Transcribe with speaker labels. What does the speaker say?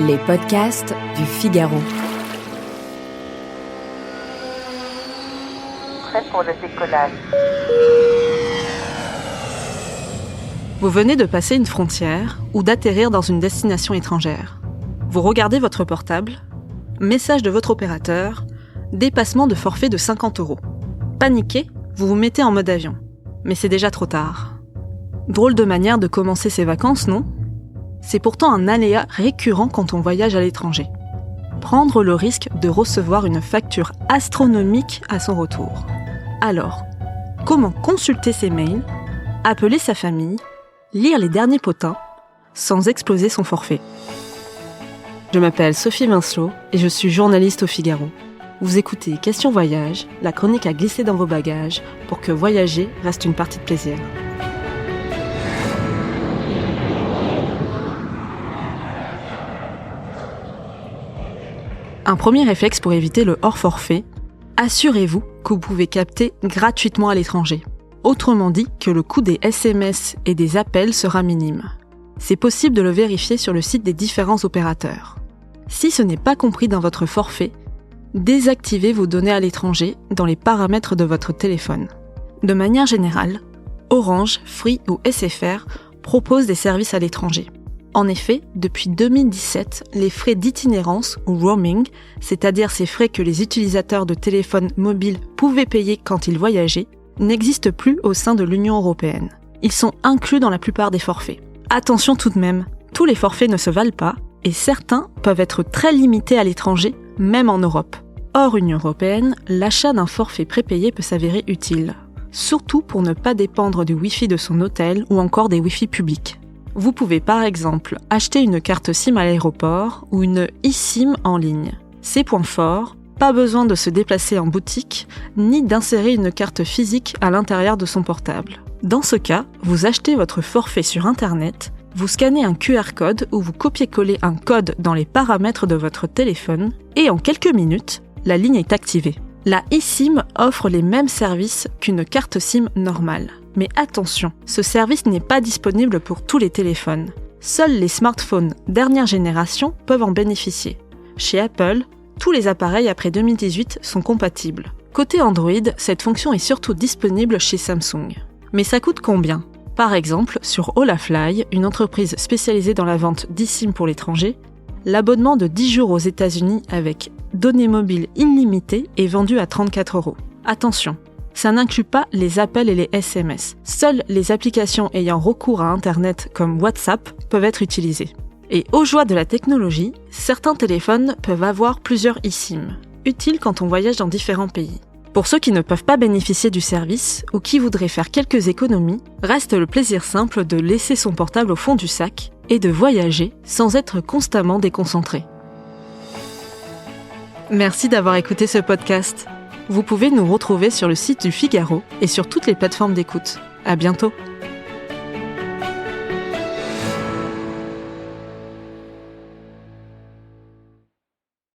Speaker 1: Les podcasts du Figaro.
Speaker 2: Prêt pour le décollage.
Speaker 3: Vous venez de passer une frontière ou d'atterrir dans une destination étrangère. Vous regardez votre portable, message de votre opérateur, dépassement de forfait de 50 €. Paniqué, vous vous mettez en mode avion. Mais c'est déjà trop tard. Drôle de manière de commencer ses vacances, non ? C'est pourtant un aléa récurrent quand on voyage à l'étranger. Prendre le risque de recevoir une facture astronomique à son retour. Alors, comment consulter ses mails, appeler sa famille, lire les derniers potins, sans exploser son forfait ? Je m'appelle Sophie Vincelot et je suis journaliste au Figaro. Vous écoutez Question Voyage, la chronique à glisser dans vos bagages pour que voyager reste une partie de plaisir. Un premier réflexe pour éviter le hors-forfait, assurez-vous que vous pouvez capter gratuitement à l'étranger. Autrement dit, que le coût des SMS et des appels sera minime. C'est possible de le vérifier sur le site des différents opérateurs. Si ce n'est pas compris dans votre forfait, désactivez vos données à l'étranger dans les paramètres de votre téléphone. De manière générale, Orange, Free ou SFR proposent des services à l'étranger. En effet, depuis 2017, les frais d'itinérance ou roaming, c'est-à-dire ces frais que les utilisateurs de téléphones mobiles pouvaient payer quand ils voyageaient, n'existent plus au sein de l'Union européenne. Ils sont inclus dans la plupart des forfaits. Attention tout de même, tous les forfaits ne se valent pas et certains peuvent être très limités à l'étranger, même en Europe. Hors Union européenne, l'achat d'un forfait prépayé peut s'avérer utile, surtout pour ne pas dépendre du Wi-Fi de son hôtel ou encore des Wi-Fi publics. Vous pouvez par exemple acheter une carte SIM à l'aéroport ou une eSIM en ligne. Ces points forts, pas besoin de se déplacer en boutique, ni d'insérer une carte physique à l'intérieur de son portable. Dans ce cas, vous achetez votre forfait sur Internet, vous scannez un QR code ou vous copiez-collez un code dans les paramètres de votre téléphone et en quelques minutes, la ligne est activée. La eSIM offre les mêmes services qu'une carte SIM normale. Mais attention, ce service n'est pas disponible pour tous les téléphones. Seuls les smartphones dernière génération peuvent en bénéficier. Chez Apple, tous les appareils après 2018 sont compatibles. Côté Android, cette fonction est surtout disponible chez Samsung. Mais ça coûte combien ? Par exemple, sur Holafly, une entreprise spécialisée dans la vente d'eSIM pour l'étranger, l'abonnement de 10 jours aux États-Unis avec données mobiles illimitées est vendu à 34 €. Attention, ça n'inclut pas les appels et les SMS. Seules les applications ayant recours à Internet comme WhatsApp peuvent être utilisées. Et aux joies de la technologie, certains téléphones peuvent avoir plusieurs eSIM, utiles quand on voyage dans différents pays. Pour ceux qui ne peuvent pas bénéficier du service ou qui voudraient faire quelques économies, reste le plaisir simple de laisser son portable au fond du sac et de voyager sans être constamment déconcentré. Merci d'avoir écouté ce podcast. Vous pouvez nous retrouver sur le site du Figaro et sur toutes les plateformes d'écoute. À bientôt.